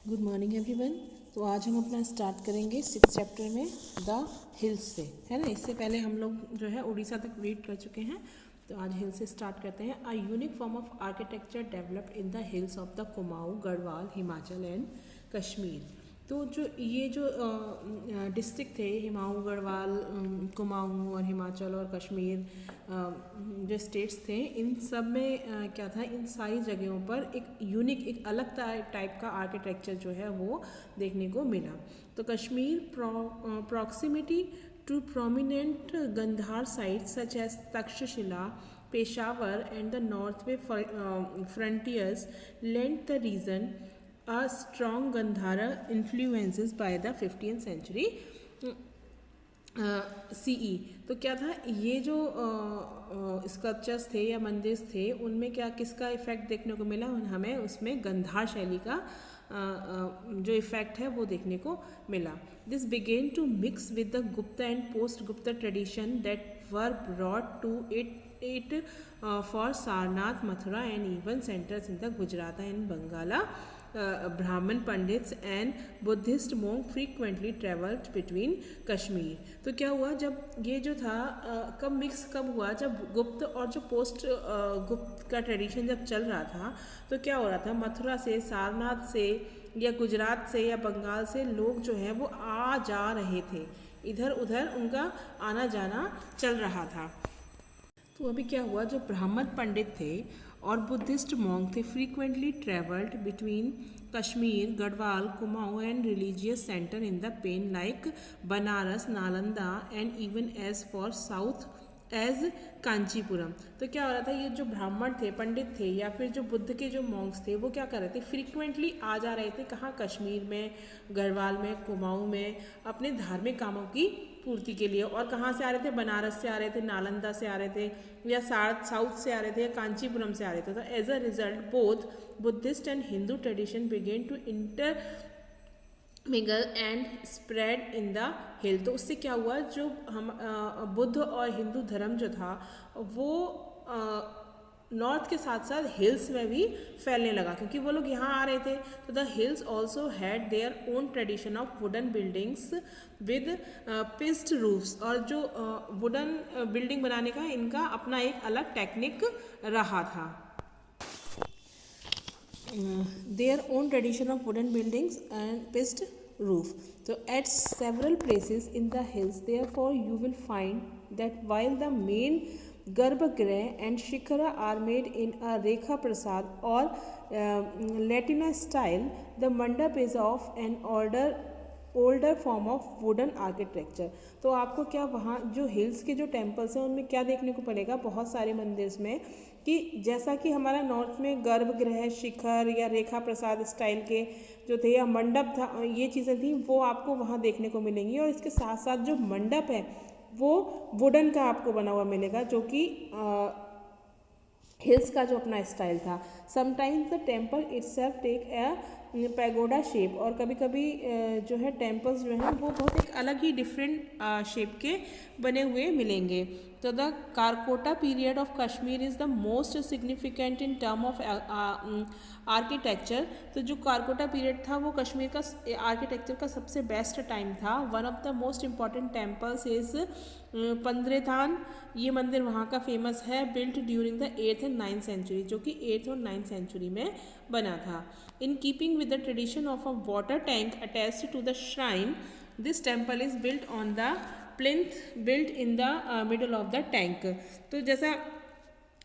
Good morning everyone. तो आज हम अपना स्टार्ट करेंगे 6 चैप्टर में द हिल्स से, है ना। इससे पहले हम लोग जो है उड़ीसा तक रीड कर चुके हैं, तो आज हिल से स्टार्ट करते हैं। A unique form of architecture developed in the hills of the Kumaon, Garhwal, Himachal and Kashmir. तो जो ये जो डिस्ट्रिक्ट थे, हिमाऊ, गढ़वाल, कुमाऊं और हिमाचल और कश्मीर, जो स्टेट्स थे, इन सब में क्या था, इन सारी जगहों पर एक यूनिक, एक अलग टाइप का आर्किटेक्चर जो है वो देखने को मिला। तो Kashmir proximity to prominent Gandhara sites such as Takshashila, Peshawar and the north way frontiers lent the region a strong Gandhara influences by the 15th century CE। तो क्या था, ये जो स्कल्पचर्स थे या मंदिर थे, उनमें क्या किसका इफेक्ट देखने को मिला हमें, उसमें गंधार शैली का जो इफेक्ट है वो देखने को मिला। This began to mix with the Gupta and post Gupta tradition that were brought to it for Sarnath, Mathura and even centres in the Gujarat and Bangala. Brahmin pundits and Buddhist monk frequently travelled between Kashmir. तो क्या हुआ, जब ये जो था कब मिक्स कब हुआ, जब गुप्त और जो पोस्ट गुप्त का ट्रेडिशन जब चल रहा था, तो क्या हो रहा था, मथुरा से, सारनाथ से या गुजरात से या बंगाल से लोग जो हैं वो आ जा रहे थे, इधर उधर उनका आना जाना चल रहा था। तो अभी क्या हुआ, जो ब्राह्मण पंडित थे और बुद्धिस्ट मॉन्क थे frequently travelled between Kashmir, Garhwal, Kumaon and religious centre in the plain like Banaras, Nalanda and even as far south as Kanchipuram. तो क्या हो रहा था, ये जो ब्राह्मण थे, पंडित थे, या फिर जो बुद्ध के जो मॉन्क्स थे, वो क्या कर रहे थे, फ्रीक्वेंटली आ जा रहे थे, कहाँ, कश्मीर में, गढ़वाल में, कुमाऊं में, अपने धार्मिक कामों की पूर्ति के लिए। और कहाँ से आ रहे थे, बनारस से आ रहे थे, नालंदा से आ रहे थे, या साउथ से आ रहे थे, या कांचीपुरम से आ रहे थे। तो as a result both Buddhist and Hindu tradition began to mingle and spread in the hill. तो उससे क्या हुआ, जो हम बुद्ध और हिंदू धर्म जो था वो नॉर्थ के साथ साथ हिल्स में भी फैलने लगा, क्योंकि वो लोग यहाँ आ रहे थे। तो the hills also had their own tradition of wooden buildings with pissed roofs. और जो वुडन बिल्डिंग बनाने का इनका अपना एक अलग टेक्निक रहा था। Their own tradition of wooden buildings and pitched roof. So at several places in the hills, therefore you will find that while the main Garbhagriha and Shikhara are made in a Rekha Prasad or Latina style, the mandap is of an older form of wooden architecture. तो आपको क्या वहाँ जो hills के जो temples हैं उनमें क्या देखने को पड़ेगा, बहुत सारे मंदिर्स में, कि जैसा कि हमारा नॉर्थ में गर्भगृह, शिखर या रेखा प्रसाद स्टाइल के जो थे, या मंडप था, ये चीज़ें थी, वो आपको वहाँ देखने को मिलेंगी। और इसके साथ साथ जो मंडप है वो वुडन का आपको बना हुआ मिलेगा, जो कि हिल्स का जो अपना स्टाइल था। Sometimes the temple itself take a pagoda shape. और कभी कभी जो है टेम्पल्स जो हैं वो बहुत एक अलग ही डिफरेंट शेप के बने हुए मिलेंगे। तो the Karkota period of Kashmir is the most significant in term of architecture. तो जो कारकोटा पीरियड था वो कश्मीर का आर्किटेक्चर का सबसे बेस्ट टाइम था। One of the most important temples is Pandrethan. ये मंदिर वहाँ का फेमस है, built during the 8th and 9th century, जो कि 8th और 9th सेंचुरी में बना था। In keeping with the tradition of a water tank attached to the shrine, this temple is built on the plinth built in the middle of the tank। तो जैसा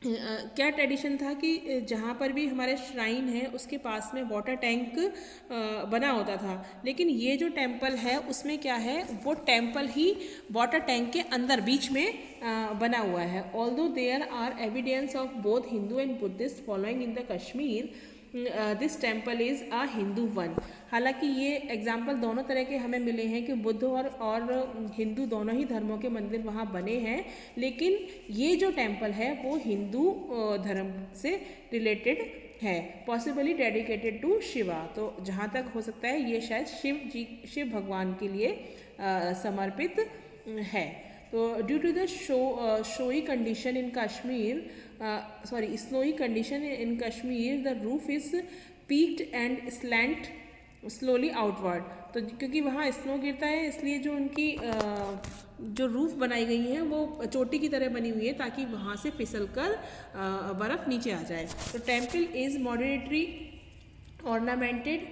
क्या tradition था कि जहाँ पर भी हमारे श्राइन है उसके पास में वाटर टैंक बना होता था, लेकिन ये जो टेम्पल है उसमें क्या है, वो टेम्पल ही वाटर टैंक के अंदर बीच में बना हुआ है। Although there are evidence of both Hindu and Buddhist following in the Kashmir, this temple is a Hindu one. हालांकि ये एग्जाम्पल दोनों तरह के हमें मिले हैं कि बुद्ध और हिंदू दोनों ही धर्मों के मंदिर वहाँ बने हैं, लेकिन ये जो टेम्पल है वो हिंदू धर्म से रिलेटेड है, पॉसिबली डेडिकेटेड टू शिवा। तो जहाँ तक हो सकता है ये शायद शिव भगवान के लिए समर्पित है। तो due to the snowy condition in Kashmir, snowy condition in Kashmir, the roof is peaked and slant slowly outward. तो क्योंकि वहाँ स्नो गिरता है इसलिए जो उनकी जो रूफ बनाई गई है वो चोटी की तरह बनी हुई है ताकि वहाँ से फिसल कर बर्फ़ नीचे आ जाए। तो temple is moderately ornamented,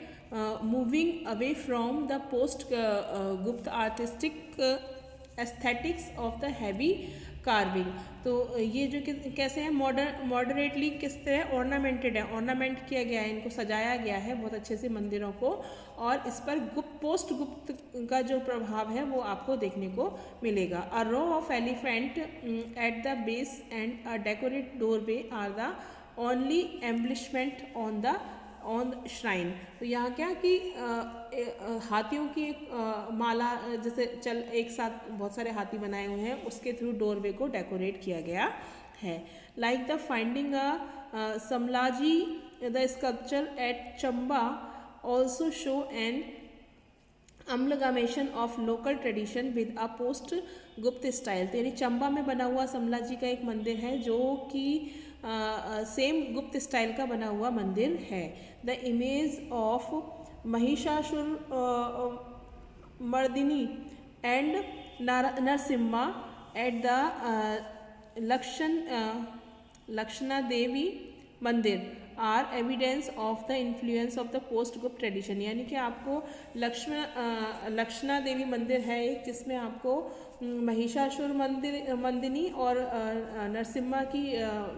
moving away from the post Gupta artistic aesthetics of the heavy carving। तो ये जो कैसे है मॉडरेटली किस तरह ऑर्नामेंटेड है, ऑर्नामेंट किया गया है, इनको सजाया गया है बहुत अच्छे से मंदिरों को, और इस पर पोस्ट गुप्त का जो प्रभाव है वो आपको देखने को मिलेगा। A row of elephant at the base and a decorate doorway are the only embellishment on shrine. तो यहाँ क्या कि हाथियों की एक माला जैसे चल एक साथ बहुत सारे हाथी बनाए हुए हैं उसके थ्रू डोरवे को डेकोरेट किया गया है। Like the finding a Samlaji the sculpture at Chamba also show an amalgamation of local tradition with a post Gupta style. तो यानी चंबा में बना हुआ समला जी का एक मंदिर है जो कि सेम गुप्त स्टाइल का बना हुआ मंदिर है। The image of Mahishasura Mardini and Narasimha at the Lakshana Devi Mandir are evidence of the influence of the post Gupta tradition. यानी कि आपको लक्षणा देवी मंदिर है एक जिसमें आपको महिषासुर मंदिनी और नरसिम्हा की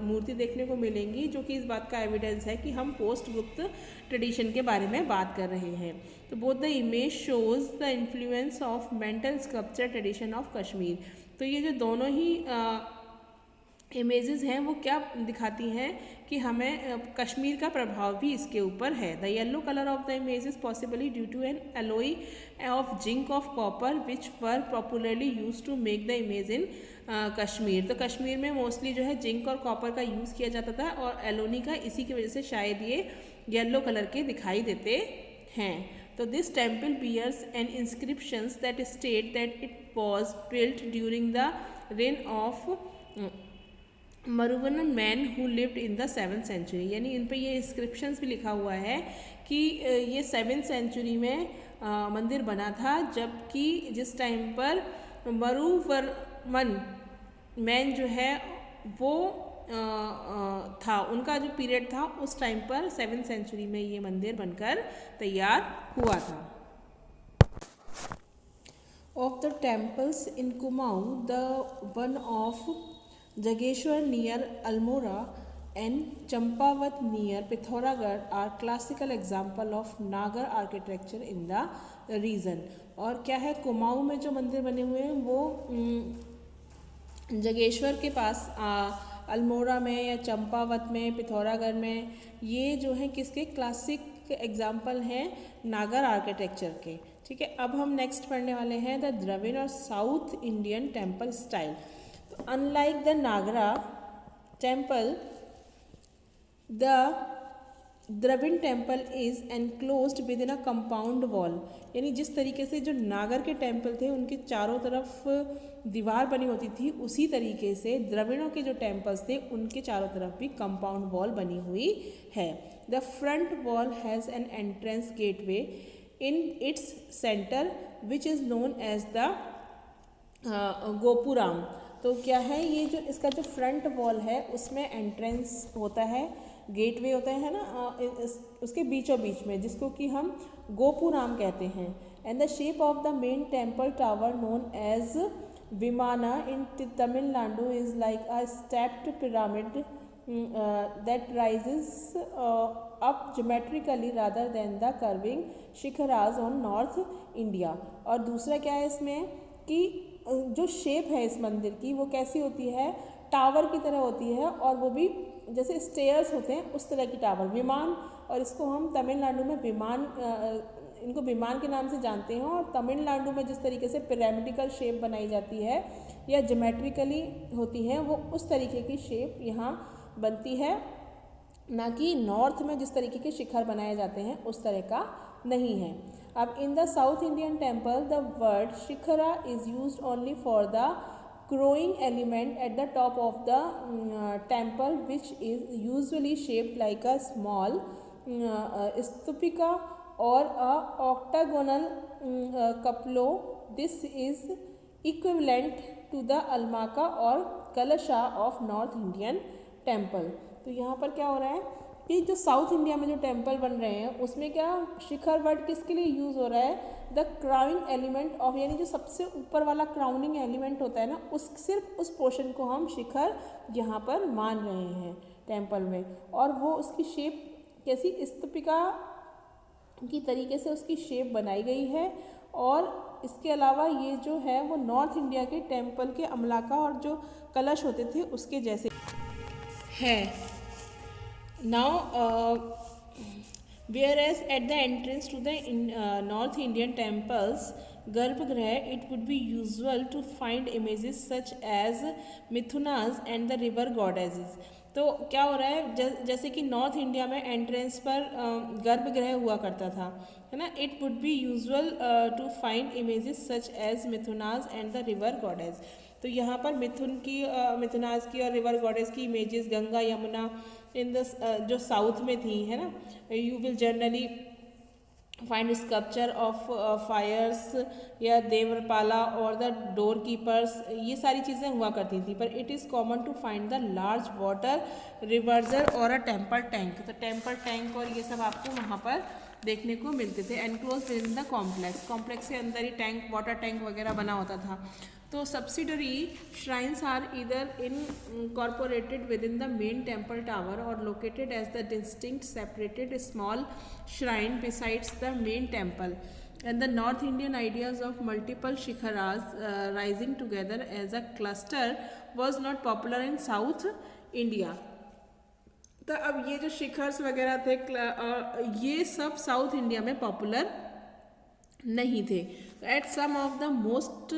मूर्ति देखने को मिलेंगी जो कि इस बात का एविडेंस है कि हम पोस्ट गुप्त ट्रेडिशन के बारे में बात कर रहे हैं। तो both the image shows the influence of mental sculpture tradition of Kashmir. तो ये जो दोनों ही इमेजेस हैं वो क्या दिखाती हैं कि हमें कश्मीर का प्रभाव भी इसके ऊपर है। The yellow colour of the image is possibly due to an alloy of zinc of copper which were popularly use to make the image in Kashmir. तो कश्मीर में मोस्टली जो है जिंक और कॉपर का यूज़ किया जाता था और एलोनी का, इसी की वजह से शायद ये येलो कलर के दिखाई देते हैं। तो this temple bears an inscriptions that state that it was built during the reign of Meruvarman who lived in the 7th century. यानी इन पे ये इंस्क्रिप्शंस भी लिखा हुआ है कि ये 7th सेंचुरी में मंदिर बना था, जबकि जिस टाइम पर मरुवर्मन मैन जो है वो था, उनका जो पीरियड था उस टाइम पर 7th सेंचुरी में ये मंदिर बनकर तैयार हुआ था। Of the temples in Kumaon, the one of Jageshwar near Almora and Champawat near Pithoragarh are classical example of Nagar architecture in the region। और क्या है, कुमाऊं में जो मंदिर बने हुए हैं वो जगेश्वर के पास अल्मोड़ा में या चंपावत में, पिथौरागढ़ में, ये जो है किसके क्लासिक एग्जाम्पल हैं नागर आर्किटेक्चर के। ठीक है, अब हम नेक्स्ट पढ़ने वाले हैं द द्रविड़ और south Indian temple style. Unlike the Nagara temple, the Dravid temple is enclosed within a compound wall। यानी जिस तरीके से जो नागर के टेम्पल थे उनके चारों तरफ दीवार बनी होती थी, उसी तरीके से द्रविड़ों के जो टेम्पल्स थे उनके चारों तरफ भी कंपाउंड वॉल बनी हुई है। The front wall has an entrance gateway in its centre which is known as the gopuram. तो क्या है, ये जो इसका जो फ्रंट वॉल है उसमें एंट्रेंस होता है, गेटवे होता है ना, उसके बीचों बीच में, जिसको कि हम गोपुराम कहते हैं। And the shape of the main temple tower known as vimana in Tamil Nadu is like a stepped pyramid that rises up geometrically rather than the curving shikharas on North India. और दूसरा क्या है इसमें कि जो शेप है इस मंदिर की वो कैसी होती है, टावर की तरह होती है, और वो भी जैसे स्टेयर्स होते हैं उस तरह की टावर, विमान। और इसको हम तमिलनाडु में विमान, इनको विमान के नाम से जानते हैं। और तमिलनाडु में जिस तरीके से पिरामिडिकल शेप बनाई जाती है या ज्योमेट्रिकली होती है, वो उस तरीके की शेप यहाँ बनती है, ना कि नॉर्थ में जिस तरीके के शिखर बनाए जाते हैं उस तरह का नहीं है। अब in the south Indian temple the word shikhara is used only for the crowing element at the top of the temple, which is usually shaped like a small stupika और a octagonal cupola. This is equivalent to the अलमाका और kalasha of north Indian temple. तो यहाँ पर क्या हो रहा है कि जो साउथ इंडिया में जो टेम्पल बन रहे हैं उसमें क्या शिखर वर्ड किसके लिए यूज़ हो रहा है, द क्राउनिंग एलिमेंट ऑफ, यानी जो सबसे ऊपर वाला क्राउनिंग एलिमेंट होता है ना, उस सिर्फ उस पोर्शन को हम शिखर यहाँ पर मान रहे हैं टेम्पल में. और वो उसकी शेप कैसी, स्तूपिका की तरीके से उसकी शेप बनाई गई है. और इसके अलावा ये जो है वो नॉर्थ इंडिया के टेम्पल के अमलाका और जो कलश होते थे उसके जैसे है. Now whereas at the entrance to the North Indian temples Garbhagriha, it would be usual to find images such as Mithunas and the river goddesses. तो क्या हो रहा है, जैसे कि नॉर्थ इंडिया में एंट्रेंस पर गर्भगृह हुआ करता था, है ना. It would be usual to find images such as mithunas and the river goddess. तो यहाँ पर मिथुनास की और रिवर गॉडेस की images Ganga Yamuna in the जो साउथ में थी, है ना. You will generally find sculpture of fires या देवरपाला और द डोर कीपर्स, ये सारी चीज़ें हुआ करती थी. पर it is common to find the large water reservoir और अ टेम्पल टैंक. तो टेम्पल टैंक और ये सब आपको वहाँ पर देखने को मिलते थे. Enclose with in the complex के अंदर ही टैंक, वाटर टैंक वगैरह बना होता था. तो subsidiary shrines are either incorporated with in the main temple tower और located as the distinct separated small shrine besides the main temple. And the North Indian ideas of multiple shikharas rising together as a cluster was not popular in South India. तो अब ये जो शिखर्स वगैरह थे ये सब south India में popular नहीं थे. At some of the most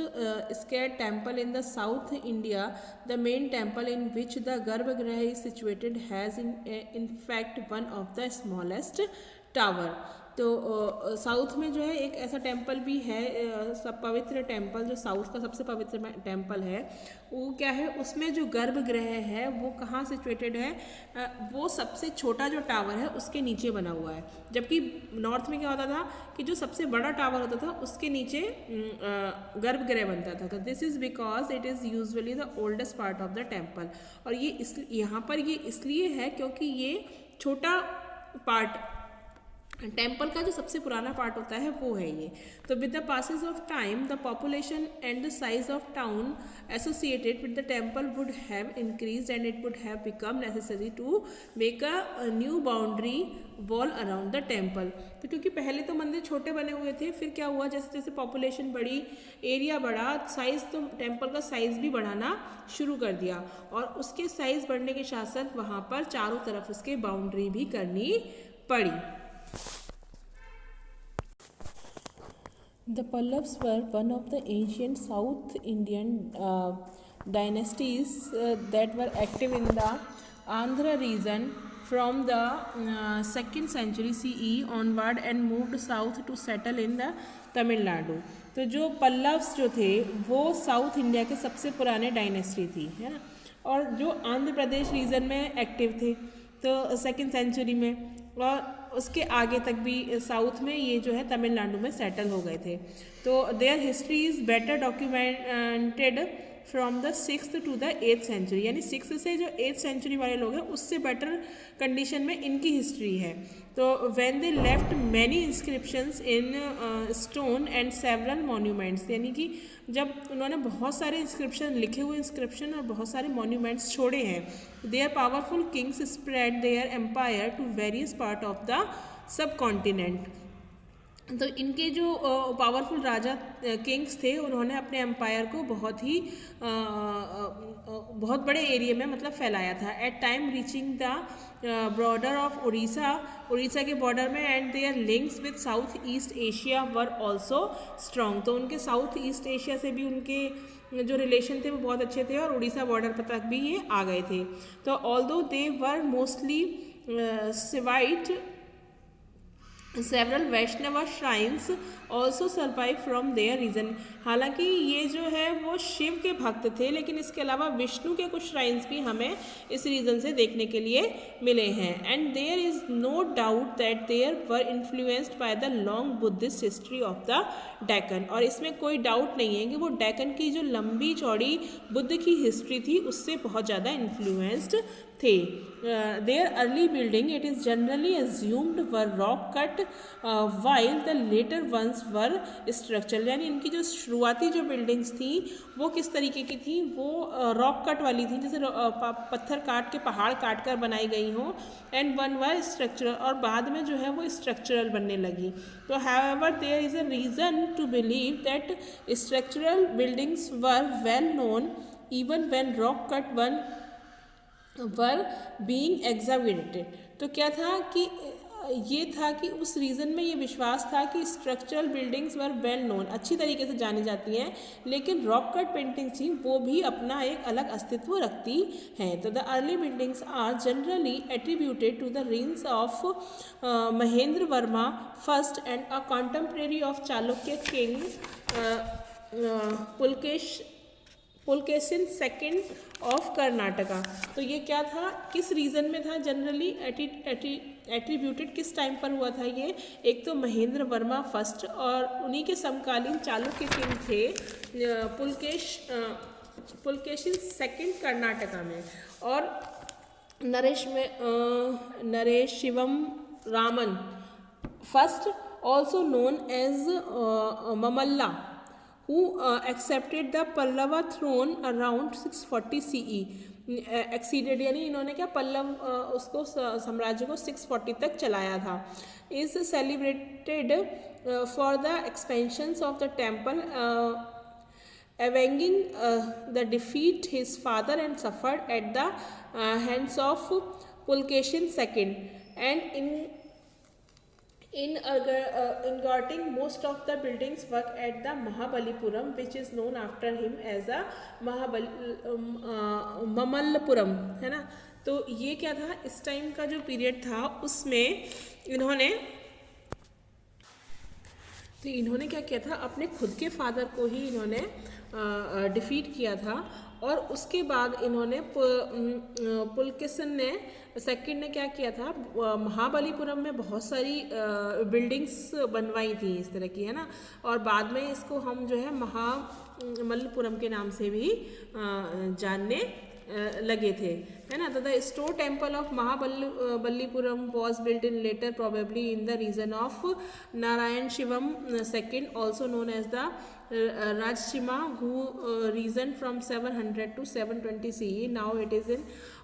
scared temple in the South India, the main temple in which the Garbhagriha is situated has in fact one of the smallest tower. तो south में जो है एक ऐसा temple भी है, सब पवित्र टेम्पल जो साउथ का सबसे पवित्र टेम्पल है वो क्या है, उसमें जो गर्भगृह है वो कहाँ सिचुएटेड है, वो सबसे छोटा जो टावर है उसके नीचे बना हुआ है. जबकि नॉर्थ में क्या होता था कि जो सबसे बड़ा टावर होता था उसके नीचे गर्भगृह बनता था. तो this is because it is usually the oldest part of the temple. और ये यहाँ पर ये इसलिए है क्योंकि ये छोटा पार्ट टेम्पल का जो सबसे पुराना पार्ट होता है वो है ये. तो with the passage of time the population and the size of town associated with the temple would have increase and it would have become necessary to make a new boundary wall around the temple. तो क्योंकि पहले तो मंदिर छोटे बने हुए थे, फिर क्या हुआ जैसे जैसे पॉपुलेशन बढ़ी, एरिया बढ़ा, साइज तो टेम्पल का साइज भी बढ़ाना शुरू कर दिया. और उसके साइज बढ़ने के साथ साथ वहाँ पर चारों तरफ उसके बाउंड्री भी करनी पड़ी. The Pallavas were one of the ancient South Indian dynasties that were active in the Andhra region from the 2nd century CE onward and moved south to settle in the Tamil Nadu. तो जो पल्लव्स जो थे वो south India के सबसे पुराने dynasty थी, है ना, और जो आंध्र प्रदेश रीजन में एक्टिव थे तो 2nd सेंचुरी में, और उसके आगे तक भी साउथ में ये जो है तमिलनाडु में सेटल हो गए थे. तो their history is better documented from the 6th to the 8th century, यानी 6th से जो 8th सेंचुरी वाले लोग हैं उससे बेटर कंडीशन में इनकी हिस्ट्री है. तो when they left many inscriptions in stone and several monuments, यानी कि जब उन्होंने बहुत सारे इंस्क्रिप्शन, लिखे हुए इंस्क्रिप्शन और बहुत सारे मॉन्यूमेंट्स छोड़े हैं, their powerful kings spread their empire to various part of the subcontinent. तो इनके जो पावरफुल राजा किंग्स थे उन्होंने अपने एम्पायर को बहुत बड़े एरिया में मतलब फैलाया था. At time reaching the border of Orissa के बॉर्डर में, and their links with Southeast Asia were also strong. तो उनके साउथ ईस्ट एशिया से भी उनके जो रिलेशन थे वो बहुत अच्छे थे और उड़ीसा बॉर्डर पर तक भी ये आ गए थे. तो although they were mostly Shaivite several Vaishnava shrines also survive from their region. हालांकि ये जो है वो शिव के भक्त थे, लेकिन इसके अलावा विष्णु के कुछ श्राइन्स भी हमें इस रीजन से देखने के लिए मिले हैं। And there is no doubt that there were influenced by the long Buddhist history of the Deccan. और इसमें कोई डाउट नहीं है कि वो डेक्कन की जो लंबी चौड़ी बुद्ध की हिस्ट्री थी उससे बहुत ज़्यादा इन्फ्लुएंस्ड थे। Their early building it is generally assumed were rock cut while the later ones were structure. यानी इनकी जो शुरुआती जो बिल्डिंग्स थी वो किस तरीके की थी, वो रॉक कट वाली थी, जैसे पत्थर काट के पहाड़ काट कर बनाई गई हों। एंड वन वर स्ट्रक्चरल, और बाद में जो है वो स्ट्रक्चरल बनने लगी। तो however there is a reason to believe that structural buildings were well known even when rock cut one were being examined. तो क्या था कि ये था कि उस रीज़न में ये विश्वास था कि structural buildings were well known, अच्छी तरीके से जानी जाती हैं, लेकिन रॉक कट पेंटिंग्स थी वो भी अपना एक अलग अस्तित्व रखती हैं। तो the early buildings are generally attributed to the reigns of Mahendra Varma first and a contemporary of Chalukya king Pulakeshin second of Karnataka. तो ये क्या था, किस रीजन में था, जनरली एट्रीब्यूटेड किस टाइम पर हुआ था ये, एक तो महेंद्र वर्मा फर्स्ट और उन्हीं के समकालीन चालुक्य किंग थे पुलकेशिन सेकेंड कर्नाटका में, और Narasimhavarman first also known as Mamalla who accepted the Pallava throne around 640 CE exceeded, यानी इन्होंने क्या पल्लव उसको साम्राज्य को 640 तक चलाया था। Is celebrated for the expansions of the temple avenging the defeat his father and suffered at the hands of Pulkeshin II, and in inverting most of the buildings work at the Mahabalipuram, which is known after him as a Mamallapuram, है ना। तो ये क्या था, इस time का जो period था उसमें इन्होंने क्या किया था, अपने खुद के फादर को ही इन्होंने डिफीट किया था, और उसके बाद इन्होंने पुलकेशिन ने सेकंड ने क्या किया था, महाबलीपुरम में बहुत सारी बिल्डिंग्स बनवाई थी इस तरह की, है ना। और बाद में इसको हम जो है महामल्लपुरम के नाम से भी जानने लगे थे, है ना। तो the shore temple of Mahabalipuram was built in later probably in the region of Narayan Shivam second also known as the Rajshima, who reasoned from 700 to 720 CE. Now it is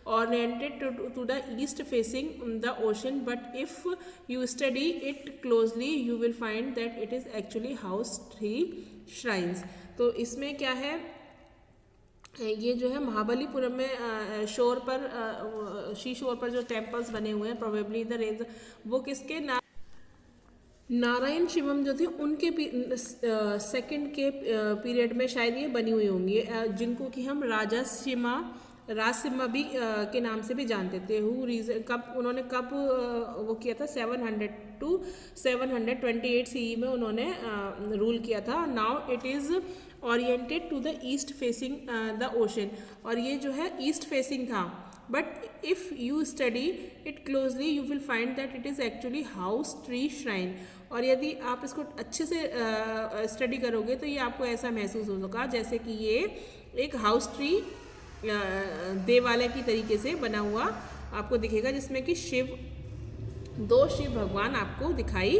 oriented to the east facing the ocean, but if you study it closely you will find that it is actually house 3 shrines. तो इसमें क्या है, ये जो है महाबलीपुरम में शोर पर शी शोर पर जो टेम्पल्स बने हुए हैं प्रोबेबली द रेंज, वो किसके नारायण शिवम जो थे उनके सेकंड के पीरियड में शायद ये बनी हुई होंगी, जिनको कि हम राजसिम्हा भी के नाम से भी जानते थे। उन्होंने कब वो किया था, 700 to 728 CE में उन्होंने रूल किया था। Now it is oriented to the east facing the ocean, और ये जो है ईस्ट फेसिंग था, but if you study it closely you will find that it is actually house three shrine. और यदि आप इसको अच्छे से स्टडी करोगे तो ये आपको ऐसा महसूस होगा जैसे कि ये एक हाउस ट्री देवालय की तरीके से बना हुआ आपको दिखेगा, जिसमें कि दो शिव भगवान आपको दिखाई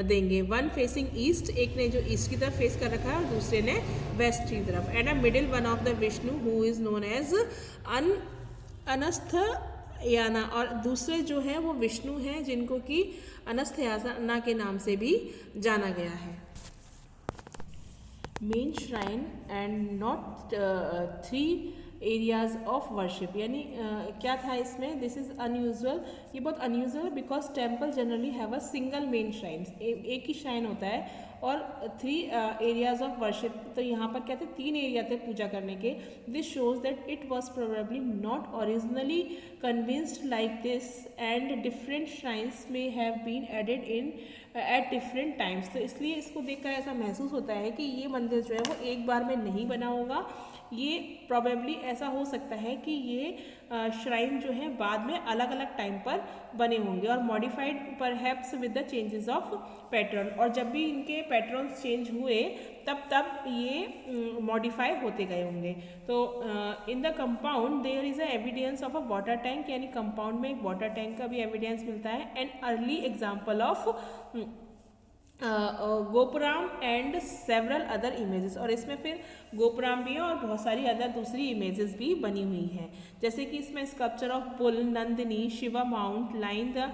देंगे, वन फेसिंग ईस्ट, एक ने जो ईस्ट की तरफ फेस कर रखा है और दूसरे ने वेस्ट की तरफ, and a middle one of the Vishnu who is known as Anantashayana, और दूसरे जो है वो विष्णु हैं जिनको कि अनस्थयाना के नाम से भी जाना गया है। Main shrine and not 3 areas of worship, यानी क्या था इसमें, दिस इज़ अनयूजुअल, ये बहुत unusual because temple generally have a single main shrine, एक ही श्राइन होता है, और 3 एरियाज ऑफ वर्शिप, तो यहाँ पर क्या थे, 3 एरिया थे पूजा करने के। This shows that it was probably not originally convinced like this, and different shrines may have been added in at different times. तो इसलिए इसको देखकर ऐसा महसूस होता है कि ये मंदिर जो है वो एक बार में नहीं बना होगा, ये प्रॉबेबली ऐसा हो सकता है कि ये श्राइन जो है बाद में अलग अलग टाइम पर बने होंगे और modified perhaps with the changes of pattern, और जब भी इनके पैटर्न्स चेंज हुए तब ये मॉडिफाई होते गए होंगे। तो in the compound there is a evidence of a water tank, यानी कंपाउंड में एक वाटर टैंक का भी एविडेंस मिलता है। And early example of gopuram and several other images, और इसमें फिर गोपुराम भी है और बहुत सारी अदर दूसरी इमेजेस भी बनी हुई हैं, जैसे कि इसमें sculpture of bull, Nandini, Shiva mount line the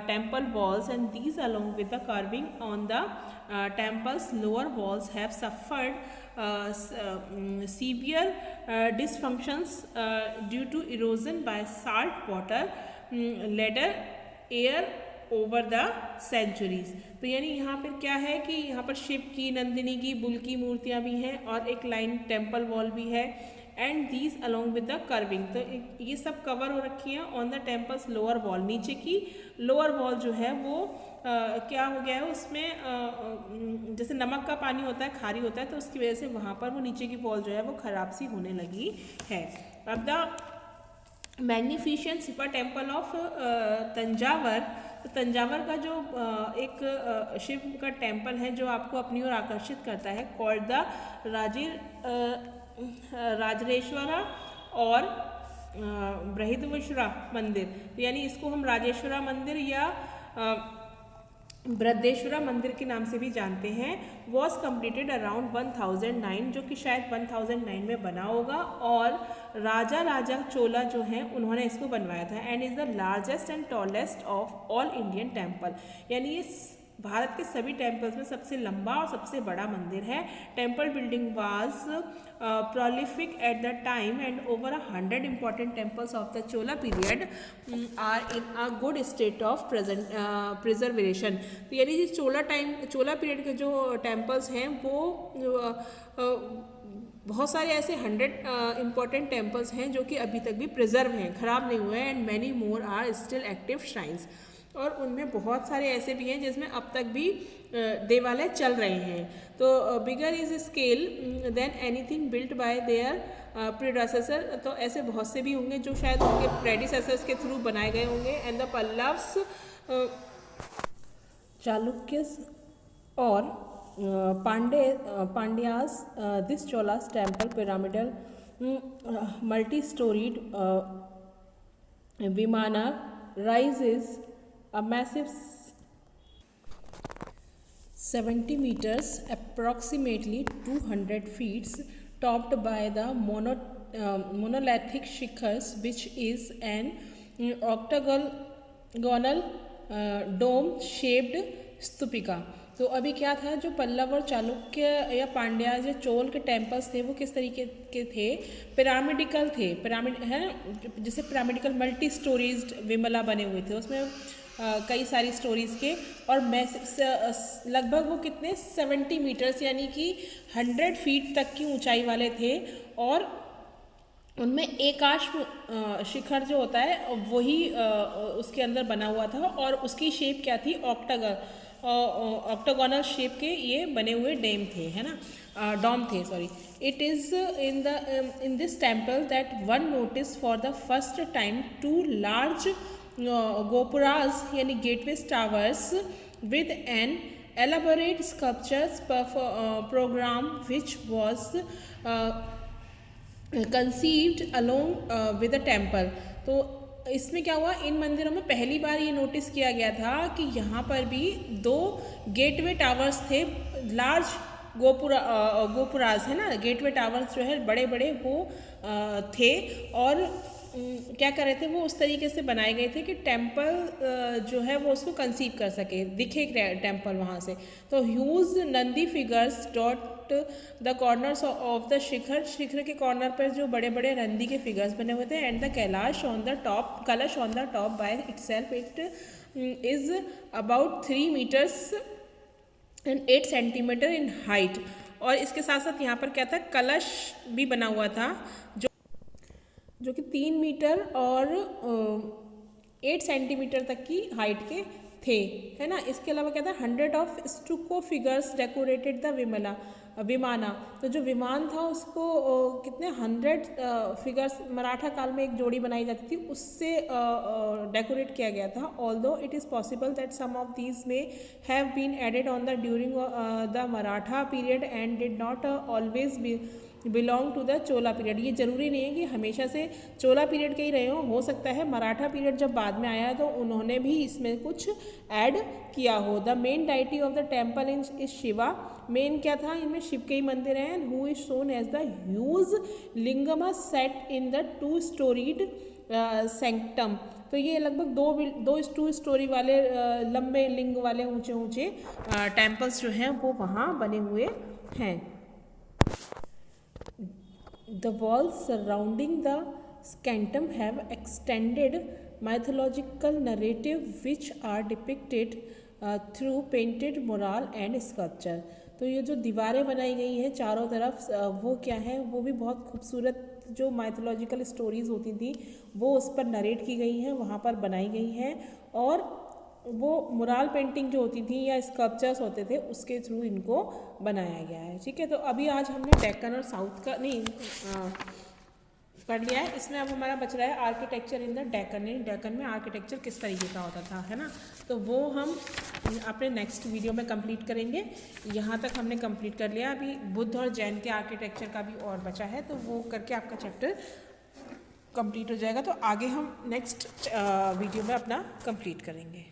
temple walls, and these along with the carving on the temple's lower walls have suffered severe dysfunctions due to erosion by salt water, ladder, air over the centuries। तो यानी यहाँ पर क्या है कि यहाँ पर शिव की, नंदिनी की, बुल की मूर्तियाँ भी हैं और एक लाइन टेम्पल वॉल भी है। And these along with the curving, तो ये सब कवर हो रखी हैं on the temples lower wall. नीचे की लोअर वॉल जो है वो क्या हो गया है, उसमें जैसे नमक का पानी होता है, खारी होता है, तो उसकी वजह से वहाँ पर वो नीचे की वॉल जो है वो खराब सी होने लगी है। अब the magnificent Shiva temple of Thanjavur, तो तंजावर का जो एक शिव का टेम्पल है जो आपको अपनी ओर आकर्षित करता है, कॉल्ड द राजरेश्वरा और बृहदेश्वरा मंदिर, तो यानी इसको हम राजेश्वरा मंदिर या बृहदेश्वरा मंदिर के नाम से भी जानते हैं। वॉज कम्प्लीटेड अराउंड 1009, जो कि शायद 1009 में बना होगा, और राजा चोला जो हैं उन्होंने इसको बनवाया था। And is the largest and tallest of all Indian temple, यानी ये भारत के सभी टेम्पल्स में सबसे लंबा और सबसे बड़ा मंदिर है। Temple building was prolific at the time, and over 100 important temples of the Chola period are in a good state of preservation। तो यानी जिस चोला पीरियड के जो टेम्पल्स हैं वो बहुत सारे ऐसे 100 इम्पॉर्टेंट टेम्पल्स हैं जो कि अभी तक भी प्रिजर्व हैं, ख़राब नहीं हुए हैं। And many more are still active shrines, और उनमें बहुत सारे ऐसे भी हैं जिसमें अब तक भी देवालय चल रहे हैं। तो bigger is scale than anything built by their predecessor, तो ऐसे बहुत से भी होंगे जो शायद उनके प्रेडिसेसर्स के थ्रू बनाए गए होंगे। एंड द पल्लव्स, चालुक्यस और Pandyas, this Cholas temple pyramidal multi storied vimana rises a massive 70 meters, approximately 200 feet, topped by the monolithic shikhars, which is an octagonal dome shaped stupika। तो अभी क्या था, जो पल्लव और चालुक्य या पांड्या जो चोल के टेम्पल्स थे वो किस तरीके के थे, पिरामिडिकल थे, पिरामिड है ना, जैसे पिरामिडिकल मल्टी स्टोरीज विमला बने हुए थे, उसमें कई सारी स्टोरीज़ के, और लगभग वो कितने 70 मीटर्स यानी कि 100 फीट तक की ऊंचाई वाले थे, और उनमें एकाश शिखर जो होता है वही उसके अंदर बना हुआ था, और उसकी शेप क्या थी, ऑक्टागोनल शेप के ये बने हुए डैम थे, है ना, डॉम थे, sorry. It is in this temple that one notice for the first time 2 large gopuras यानी gateways towers with an elaborate sculptures program which was conceived along with the temple। तो इसमें क्या हुआ, इन मंदिरों में पहली बार ये नोटिस किया गया था कि यहाँ पर भी 2 गेटवे टावर्स थे, लार्ज गोपुरास है ना, गेटवे टावर्स जो है बड़े बड़े वो थे, और क्या कर रहे थे, वो उस तरीके से बनाए गए थे कि टेम्पल जो है वो उसको कंसीव कर सके, दिखे टेम्पल वहाँ से। तो huge Nandi figures dot the corners of the shikhara के कॉर्नर पर जो बड़े बड़े नंदी के फिगर्स बने हुए थे। एंड द कलश on the top by itself it is about 3 meters and 8 centimeter in height. और इसके साथ साथ यहाँ पर क्या था, कलश भी बना हुआ था जो कि 3 मीटर और 8 सेंटीमीटर तक की हाइट के थे, है ना। इसके अलावा क्या था, 100 of stucco figures decorated the vimana. तो जो विमान था उसको कितने 100 फिगर्स मराठा काल में एक जोड़ी बनाई जाती थी, उससे डेकोरेट किया गया था। Although it is possible that some of these may have been added on the during the Maratha period and did not always belong to the Chola period. ये जरूरी नहीं है कि हमेशा से चोला पीरियड के ही रहे हो सकता है मराठा पीरियड जब बाद में आया तो उन्होंने भी इसमें कुछ ऐड किया हो। The main deity of the temple in is Shiva. Main क्या था, इनमें शिव के ही मंदिर हैं। Who is shown as the huge lingam set in the 2 storeyed sanctum. तो ये लगभग दो 2 स्टोरी वाले लंबे लिंग वाले ऊंचे ऊंचे टेम्पल्स जो हैं वो वहाँ बने हुए हैं। The walls surrounding the sanctum have extended mythological narrative which are depicted through painted mural and sculpture। तो ये जो दीवारें बनाई गई हैं चारों तरफ वो क्या है, वो भी बहुत खूबसूरत जो माइथोलॉजिकल स्टोरीज़ होती थी वो उस पर नरेट की गई हैं, वहाँ पर बनाई गई हैं। और वो मुराल पेंटिंग जो होती थी या स्कल्पचर्स होते थे उसके थ्रू इनको बनाया गया है। ठीक है, तो अभी आज हमने डेक्कन और साउथ का पढ़ लिया है। इसमें अब हमारा बच रहा है architecture in the Deccan. Deccan में आर्किटेक्चर किस तरीके का होता था, है ना। तो वो हम अपने नेक्स्ट वीडियो में कंप्लीट करेंगे। यहाँ तक हमने कंप्लीट कर लिया। अभी बुद्ध और जैन के आर्किटेक्चर का भी और बचा है, तो वो करके आपका चैप्टर कंप्लीट हो जाएगा। तो आगे हम नेक्स्ट वीडियो में अपना कंप्लीट करेंगे।